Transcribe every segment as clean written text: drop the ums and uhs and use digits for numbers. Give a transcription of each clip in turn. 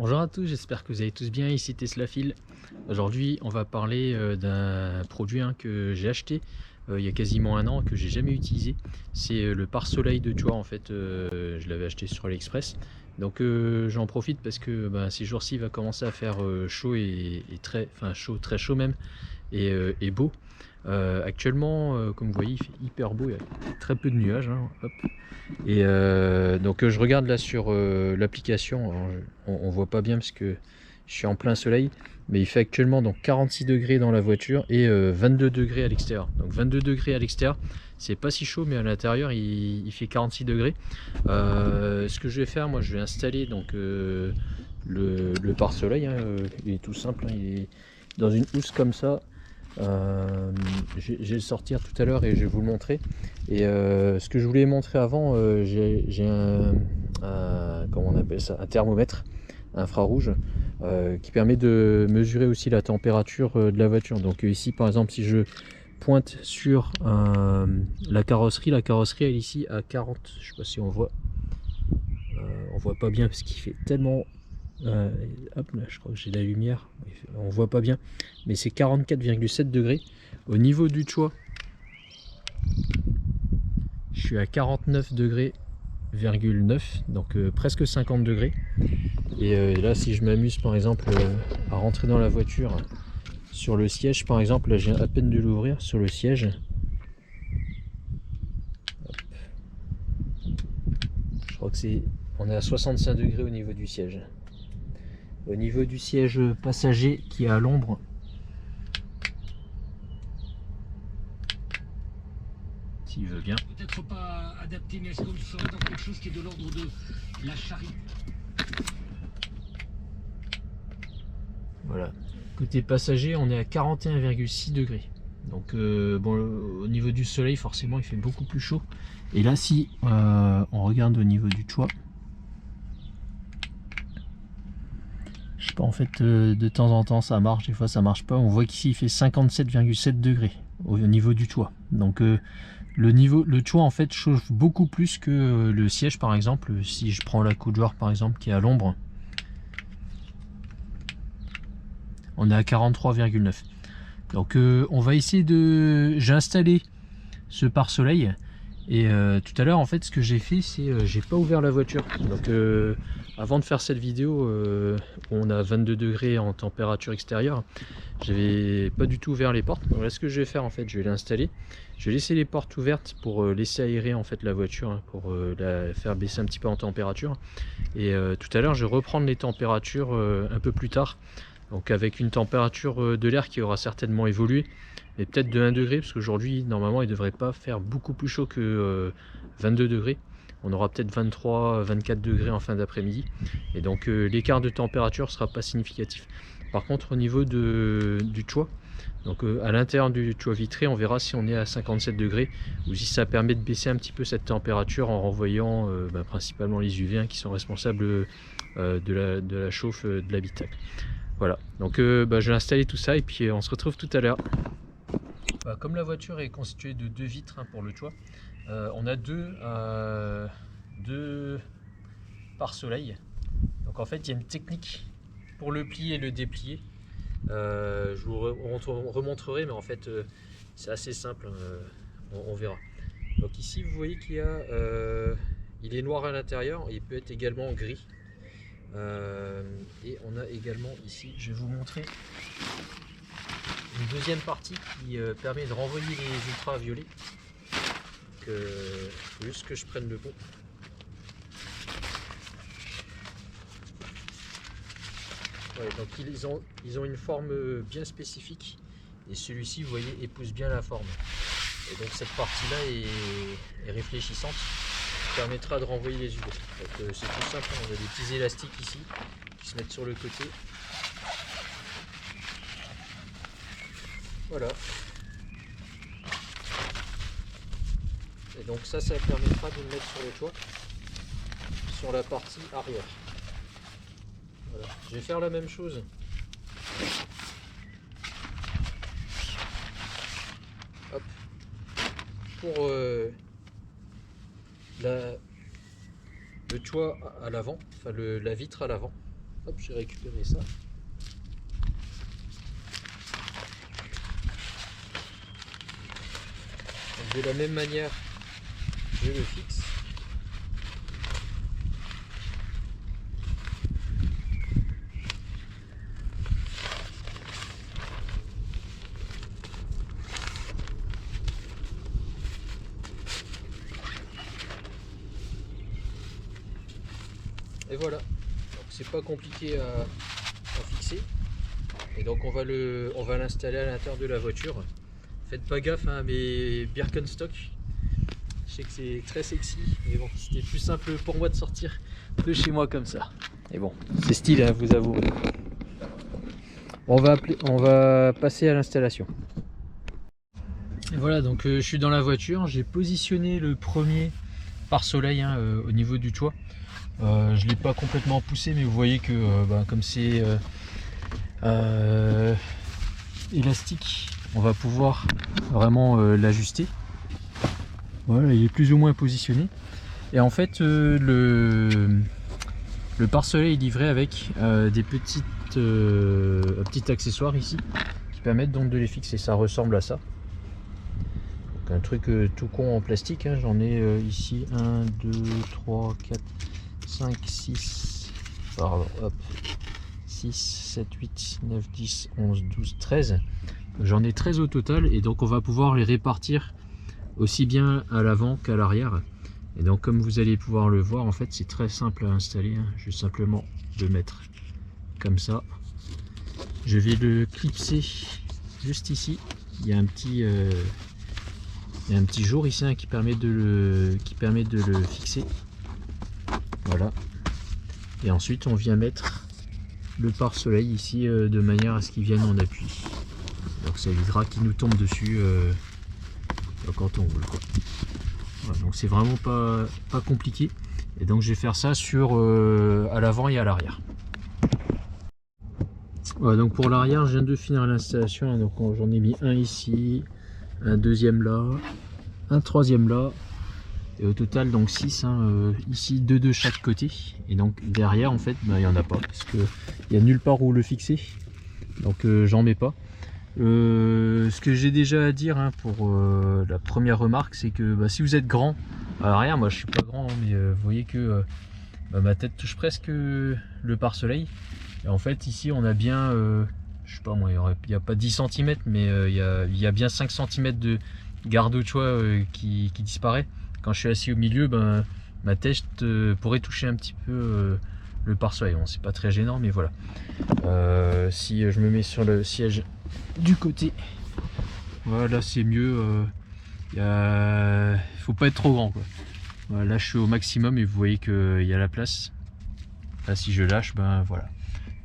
Bonjour à tous, j'espère que vous allez tous bien, ici Teslafil. Aujourd'hui on va parler d'un produit que j'ai acheté il y a quasiment un an, que j'ai jamais utilisé. C'est le pare-soleil de Chua en fait, je l'avais acheté sur AliExpress. Donc j'en profite parce que ces jours-ci il va commencer à faire chaud et très, enfin chaud, très chaud même, et beau. Actuellement, comme vous voyez, il fait hyper beau, il y a très peu de nuages, hein. Hop. Et donc je regarde là sur l'application, on voit pas bien parce que je suis en plein soleil, mais il fait actuellement donc 46 degrés dans la voiture et 22 degrés à l'extérieur. Donc 22 degrés à l'extérieur, c'est pas si chaud, mais à l'intérieur il fait 46 degrés. Ce que je vais faire, moi je vais installer donc le pare-soleil, hein, il est tout simple, hein, il est dans une housse comme ça. Je vais le sortir tout à l'heure et je vais vous le montrer. Et ce que je voulais montrer avant, j'ai comment on appelle ça, un thermomètre infrarouge qui permet de mesurer aussi la température de la voiture. Donc ici par exemple, si je pointe sur la carrosserie elle est ici à 40, je sais pas si on voit, on voit pas bien parce qu'il fait tellement hop là, je crois que j'ai la lumière, on voit pas bien, mais c'est 44,7 degrés. Au niveau du Chua, je suis à 49 degrés, donc presque 50 degrés. Et là, si je m'amuse par exemple à rentrer dans la voiture sur le siège, par exemple, là j'ai à peine de l'ouvrir sur le siège. Hop. Je crois que on est à 65 degrés au niveau du siège. Au niveau du siège passager qui est à l'ombre, s'il veut bien. Peut-être pas adapté, mais est-ce qu'on serait dans quelque chose qui est de l'ordre de la charrie? Voilà. Côté passager, on est à 41,6 degrés. Donc bon, au niveau du soleil, forcément, il fait beaucoup plus chaud. Et là, si on regarde au niveau du Chua, je sais pas, en fait, de temps en temps, ça marche, des fois, ça marche pas. On voit qu'ici, il fait 57,7 degrés au niveau du toit. Donc le toit en fait chauffe beaucoup plus que le siège, par exemple. Si je prends la coudoir par exemple qui est à l'ombre, on est à 43,9. Donc on va essayer de... J'ai installé ce pare-soleil et tout à l'heure en fait ce que j'ai fait, c'est j'ai pas ouvert la voiture. Donc avant de faire cette vidéo, on a 22 degrés en température extérieure, j'avais pas du tout ouvert les portes. Donc là, ce que je vais faire en fait, je vais l'installer, je vais laisser les portes ouvertes pour laisser aérer en fait la voiture, hein, pour la faire baisser un petit peu en température. Et tout à l'heure je vais reprendre les températures un peu plus tard, donc avec une température de l'air qui aura certainement évolué, mais peut-être de 1 degré, parce qu'aujourd'hui normalement il ne devrait pas faire beaucoup plus chaud que 22 degrés. On aura peut-être 23-24 degrés en fin d'après-midi, et donc l'écart de température sera pas significatif. Par contre au niveau du toit, donc à l'intérieur du toit vitré, on verra si on est à 57 degrés ou si ça permet de baisser un petit peu cette température en renvoyant principalement les UV, hein, qui sont responsables de la chauffe de l'habitacle. Voilà, donc je vais installer tout ça et puis on se retrouve tout à l'heure. Comme la voiture est constituée de 2 vitres, hein, pour le toit, on a deux pare-soleil. Donc en fait il y a une technique pour le plier et le déplier. Je vous remontrerai, mais en fait c'est assez simple, on verra. Donc ici vous voyez qu'il y a il est noir à l'intérieur, il peut être également gris. Et on a également ici, je vais vous montrer une deuxième partie qui permet de renvoyer les ultraviolets. Il faut juste que je prenne le bon. Ouais, donc ils ont une forme bien spécifique, et celui-ci, vous voyez, épouse bien la forme. Et donc cette partie-là est réfléchissante, qui permettra de renvoyer les UV. Donc c'est tout simple, on a des petits élastiques ici qui se mettent sur le côté. Voilà. Et donc ça permettra de le mettre sur le toit, sur la partie arrière. Voilà. Je vais faire la même chose hop, pour le toit à l'avant, enfin la vitre à l'avant. Hop, j'ai récupéré ça. Donc, de la même manière, je le fixe. Et voilà, donc c'est pas compliqué à fixer. Et donc on va l'installer à l'intérieur de la voiture. Faites pas gaffe à mes Birkenstock. Je sais que c'est très sexy, mais bon, c'était plus simple pour moi de sortir de chez moi comme ça. Et bon, c'est stylé, hein, vous avouerez. On va passer à l'installation. Et voilà, donc je suis dans la voiture. J'ai positionné le premier pare-soleil au niveau du toit. Je ne l'ai pas complètement poussé, mais vous voyez que comme c'est élastique, on va pouvoir vraiment l'ajuster. Voilà, il est plus ou moins positionné. Et en fait, le pare-soleil est livré avec des petits accessoires ici qui permettent donc de les fixer. Ça ressemble à ça. Donc, un truc tout con en plastique, hein. J'en ai ici 1, 2, 3, 4, 5, 6, pardon, hop, 6, 7, 8, 9, 10, 11, 12, 13. J'en ai 13 au total et donc on va pouvoir les répartir aussi bien à l'avant qu'à l'arrière. Et donc comme vous allez pouvoir le voir, en fait c'est très simple à installer, hein. Je vais simplement le mettre comme ça. Je vais le clipser juste ici. Il y a un petit jour ici, hein, qui permet de le fixer. Voilà. Et ensuite on vient mettre le pare-soleil ici de manière à ce qu'il vienne en appui. Donc ça évitera qu'il nous tombe dessus quand on roule, quoi. Voilà, donc c'est vraiment pas compliqué. Et donc je vais faire ça à l'avant et à l'arrière. Voilà, donc pour l'arrière, je viens de finir l'installation. Donc j'en ai mis un ici, un deuxième là, un troisième là. Et au total donc 6, hein, ici 2 de chaque côté. Et donc derrière en fait il n'y en a pas parce que il n'y a nulle part où le fixer. Donc j'en mets pas. Ce que j'ai déjà à dire, hein, pour la première remarque, c'est que si vous êtes grand à l'arrière, moi je suis pas grand, mais vous voyez que ma tête touche presque le pare-soleil. Et en fait ici on a bien, je sais pas moi, il n'y a pas 10 cm, mais il y a bien 5 cm de garde-choix qui disparaît. Quand je suis assis au milieu, ma tête pourrait toucher un petit peu le pare-soleil. Bon, c'est pas très gênant, mais voilà. Si je me mets sur le siège du côté, voilà, c'est mieux. Faut pas être trop grand, quoi. Voilà, là je suis au maximum et vous voyez qu'il y a la place. Là si je lâche, voilà.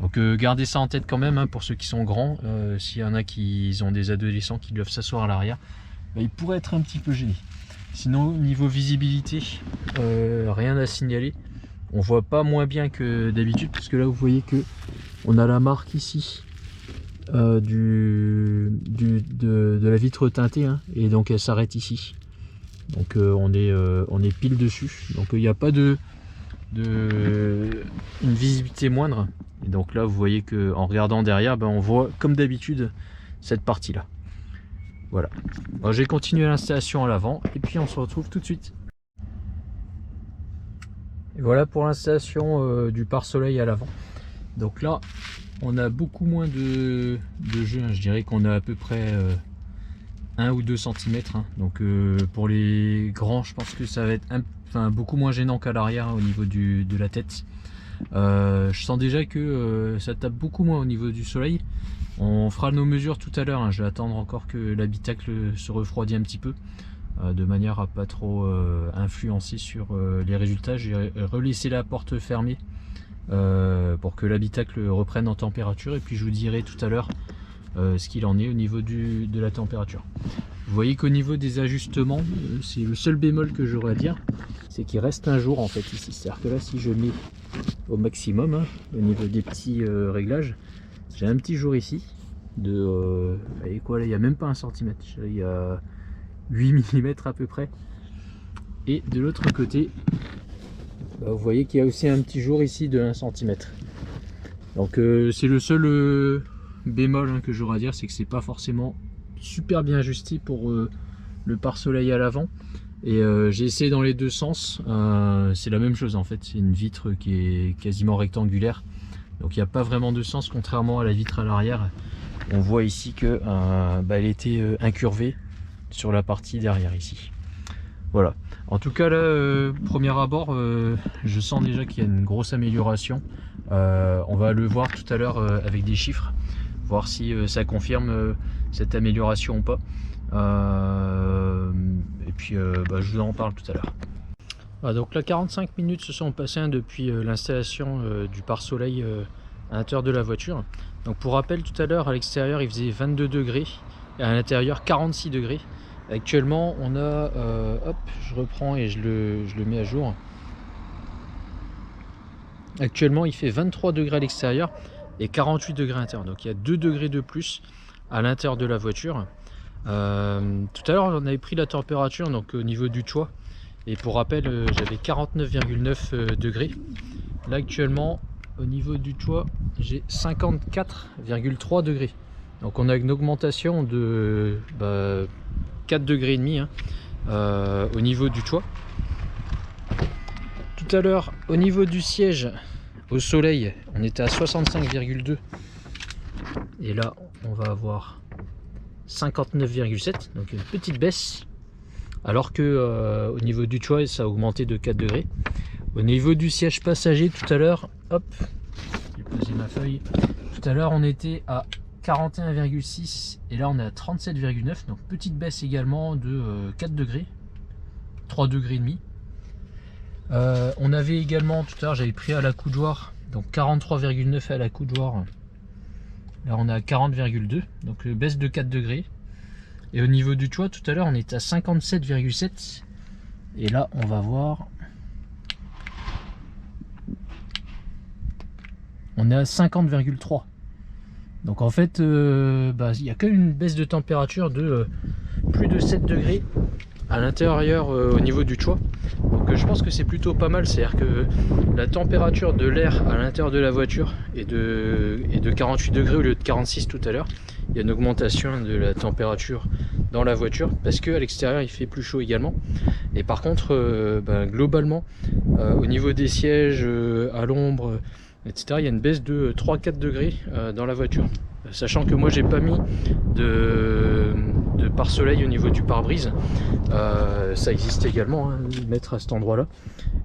Donc gardez ça en tête quand même, hein, pour ceux qui sont grands. S'il y en a qui ont des adolescents qui doivent s'asseoir à l'arrière, ils pourraient être un petit peu gênés. Sinon niveau visibilité, rien à signaler. On voit pas moins bien que d'habitude, parce que là vous voyez que on a la marque ici de la vitre teintée, hein, et donc elle s'arrête ici. Donc on est pile dessus. Donc il n'y a pas une visibilité moindre. Et donc là vous voyez que en regardant derrière, on voit comme d'habitude cette partie là. Voilà. Bon, j'ai continué l'installation à l'avant et puis on se retrouve tout de suite. Et voilà pour l'installation du pare-soleil à l'avant. Donc là on a beaucoup moins de jeu, hein. Je dirais qu'on a à peu près 1 ou 2 cm, hein. Donc pour les grands je pense que ça va être beaucoup moins gênant qu'à l'arrière, hein, au niveau de la tête. Je sens déjà que ça tape beaucoup moins au niveau du soleil. On fera nos mesures tout à l'heure, hein. Je vais attendre encore que l'habitacle se refroidisse un petit peu, de manière à pas trop influencer sur les résultats. J'ai relaissé la porte fermée pour que l'habitacle reprenne en température, et puis je vous dirai tout à l'heure ce qu'il en est au niveau de la température. Vous voyez qu'au niveau des ajustements, c'est le seul bémol que j'aurais à dire, c'est qu'il reste un jour en fait ici. C'est-à-dire que là, si je mets au maximum, hein, au niveau des petits réglages, j'ai un petit jour ici de vous voyez quoi, là il n'y a même pas 1 cm, il y a 8 mm à peu près. Et de l'autre côté, vous voyez qu'il y a aussi un petit jour ici de 1 cm. Donc c'est le seul bémol hein, que j'aurais à dire, c'est que c'est pas forcément super bien ajusté pour le pare-soleil à l'avant. Et j'ai essayé dans les deux sens, c'est la même chose en fait, c'est une vitre qui est quasiment rectangulaire, donc il n'y a pas vraiment de sens, contrairement à la vitre à l'arrière. On voit ici que elle était incurvée sur la partie derrière ici. Voilà, en tout cas là, premier abord, je sens déjà qu'il y a une grosse amélioration. On va le voir tout à l'heure avec des chiffres, voir si ça confirme cette amélioration ou pas. Et puis je vous en parle tout à l'heure. Donc là 45 minutes se sont passées depuis l'installation du pare-soleil à l'intérieur de la voiture. Donc pour rappel, tout à l'heure à l'extérieur il faisait 22 degrés et à l'intérieur 46 degrés. Actuellement on a, hop, je reprends et je le mets à jour. Actuellement il fait 23 degrés à l'extérieur et 48 degrés à l'intérieur. Donc il y a 2 degrés de plus à l'intérieur de la voiture. Tout à l'heure on avait pris la température donc au niveau du toit et pour rappel j'avais 49,9 degrés. Là actuellement au niveau du toit j'ai 54,3 degrés, donc on a une augmentation de 4 degrés et demi au niveau du toit. Tout à l'heure au niveau du siège au soleil on était à 65,2 et là on va avoir 59,7, donc une petite baisse, alors que au niveau du toit ça a augmenté de 4 degrés. Au niveau du siège passager tout à l'heure, hop, j'ai posé ma feuille, tout à l'heure on était à 41,6 et là on est à 37,9, donc petite baisse également de 4 degrés, 3 degrés et demi. On avait également tout à l'heure, j'avais pris à la coudoir, donc 43,9 à la coudoir. Là on est à 40,2, donc baisse de 4 degrés. Et au niveau du toit, tout à l'heure on est à 57,7. Et là on va voir, on est à 50,3. Donc en fait, il n'y a qu'une baisse de température de plus de 7 degrés à l'intérieur au niveau du toit. Donc je pense que c'est plutôt pas mal, c'est-à-dire que la température de l'air à l'intérieur de la voiture est de 48 degrés au lieu de 46 tout à l'heure. Il y a une augmentation de la température dans la voiture parce qu'à l'extérieur il fait plus chaud également. Et par contre, globalement, au niveau des sièges, à l'ombre, etc., il y a une baisse de 3-4 degrés dans la voiture. Sachant que moi j'ai pas mis de pare-soleil au niveau du pare-brise, ça existe également, hein, mettre à cet endroit là,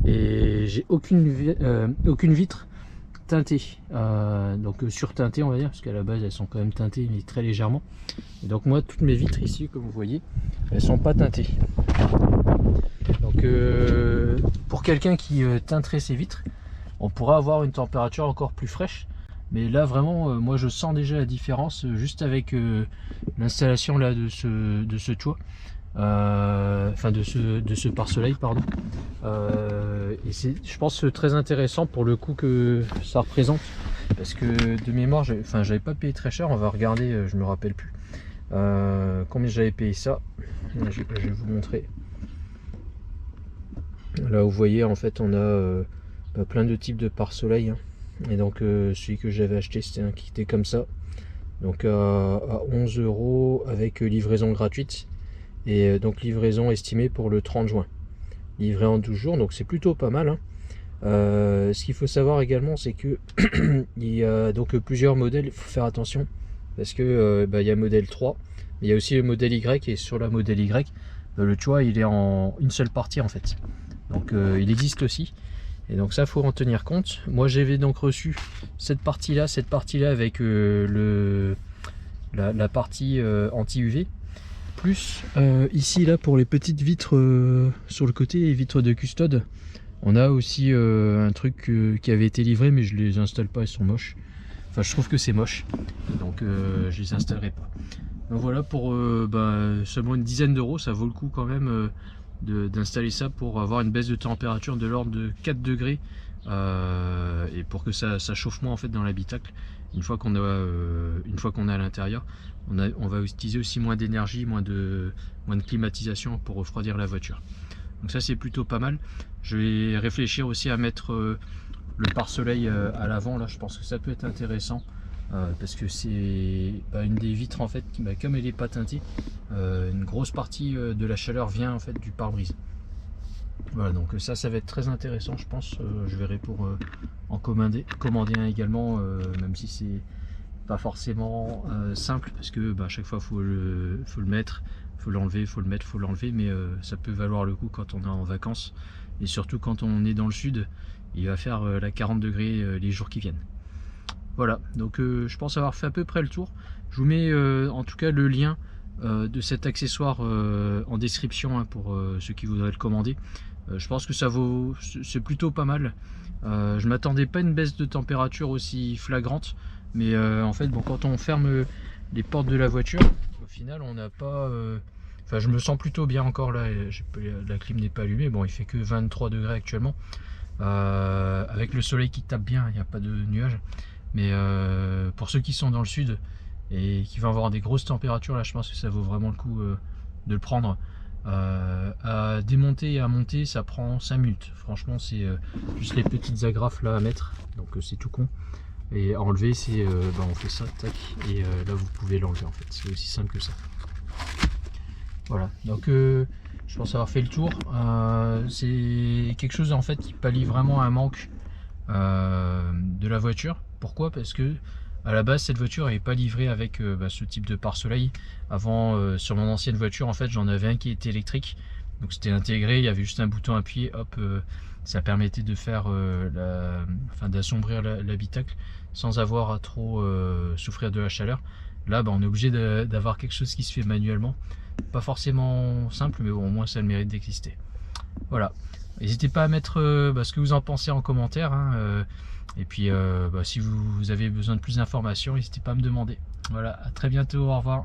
et j'ai aucune vitre teintée, donc surteintée on va dire, parce qu'à la base elles sont quand même teintées mais très légèrement, et donc moi toutes mes vitres ici comme vous voyez elles sont pas teintées. Donc pour quelqu'un qui teinterait ses vitres, on pourra avoir une température encore plus fraîche. Mais là vraiment, moi je sens déjà la différence juste avec l'installation là de ce toit, enfin de ce pare-soleil pardon. Et c'est, je pense, très intéressant pour le coût que ça représente, parce que de mémoire, j'avais pas payé très cher. On va regarder, je me rappelle plus combien j'avais payé ça. Là, je vais vous montrer. Là vous voyez en fait on a plein de types de pare-soleil. Et donc celui que j'avais acheté c'était un qui était comme ça, donc à 11 € avec livraison gratuite, et donc livraison estimée pour le 30 juin, livré en 12 jours, donc c'est plutôt pas mal, hein. Ce qu'il faut savoir également c'est que il y a donc plusieurs modèles, il faut faire attention parce que il y a modèle 3 mais il y a aussi le modèle Y, et sur la modèle Y le toit il est en une seule partie en fait, donc il existe aussi. Et donc ça faut en tenir compte. Moi j'avais donc reçu cette partie là avec la partie anti-UV, plus ici là pour les petites vitres sur le côté, les vitres de custode, on a aussi un truc qui avait été livré, mais je les installe pas, elles sont moches. Enfin je trouve que c'est moche, donc je les installerai pas. Donc voilà, pour seulement une dizaine d'euros, ça vaut le coup quand même d'installer ça pour avoir une baisse de température de l'ordre de 4 degrés, et pour que ça chauffe moins en fait dans l'habitacle. Une fois qu'on est à l'intérieur, on va utiliser aussi moins d'énergie, moins de climatisation pour refroidir la voiture. Donc ça c'est plutôt pas mal. Je vais réfléchir aussi à mettre le pare-soleil à l'avant, là je pense que ça peut être intéressant. Parce que c'est une des vitres en fait qui, comme elle n'est pas teintée, une grosse partie de la chaleur vient en fait du pare-brise. Voilà, donc ça va être très intéressant, je pense. Je verrai pour en commander un également, même si c'est pas forcément simple, parce que à chaque fois faut le mettre, faut l'enlever, faut le mettre, faut l'enlever, mais ça peut valoir le coup quand on est en vacances, et surtout quand on est dans le sud, il va faire la 40 degrés les jours qui viennent. Voilà, donc je pense avoir fait à peu près le tour. Je vous mets en tout cas le lien de cet accessoire en description, hein, pour ceux qui voudraient le commander. Je pense que ça vaut, c'est plutôt pas mal. Je m'attendais pas à une baisse de température aussi flagrante, mais en fait quand on ferme les portes de la voiture, au final on n'a pas... Enfin, je me sens plutôt bien encore là, la clim n'est pas allumée, bon il fait que 23 degrés actuellement. Avec le soleil qui tape bien, il n'y a pas de nuages. Mais pour ceux qui sont dans le sud et qui vont avoir des grosses températures, là je pense que ça vaut vraiment le coup de le prendre. À démonter et à monter, ça prend 5 minutes. Franchement, c'est juste les petites agrafes là à mettre, donc c'est tout con. Et à enlever, c'est on fait ça, tac, et là vous pouvez l'enlever en fait. C'est aussi simple que ça. Voilà, donc je pense avoir fait le tour. C'est quelque chose en fait qui pallie vraiment un manque de la voiture. Pourquoi? Parce que à la base cette voiture n'est pas livrée avec ce type de pare-soleil. Avant, sur mon ancienne voiture en fait j'en avais un qui était électrique, donc c'était intégré, il y avait juste un bouton à appuyer, hop, ça permettait de faire d'assombrir l'habitacle sans avoir à trop souffrir de la chaleur. Là on est obligé d'avoir quelque chose qui se fait manuellement, pas forcément simple, mais bon, au moins ça a le mérite d'exister. Voilà, n'hésitez pas à mettre ce que vous en pensez en commentaire, hein, et puis si vous avez besoin de plus d'informations, n'hésitez pas à me demander. Voilà, à très bientôt, au revoir.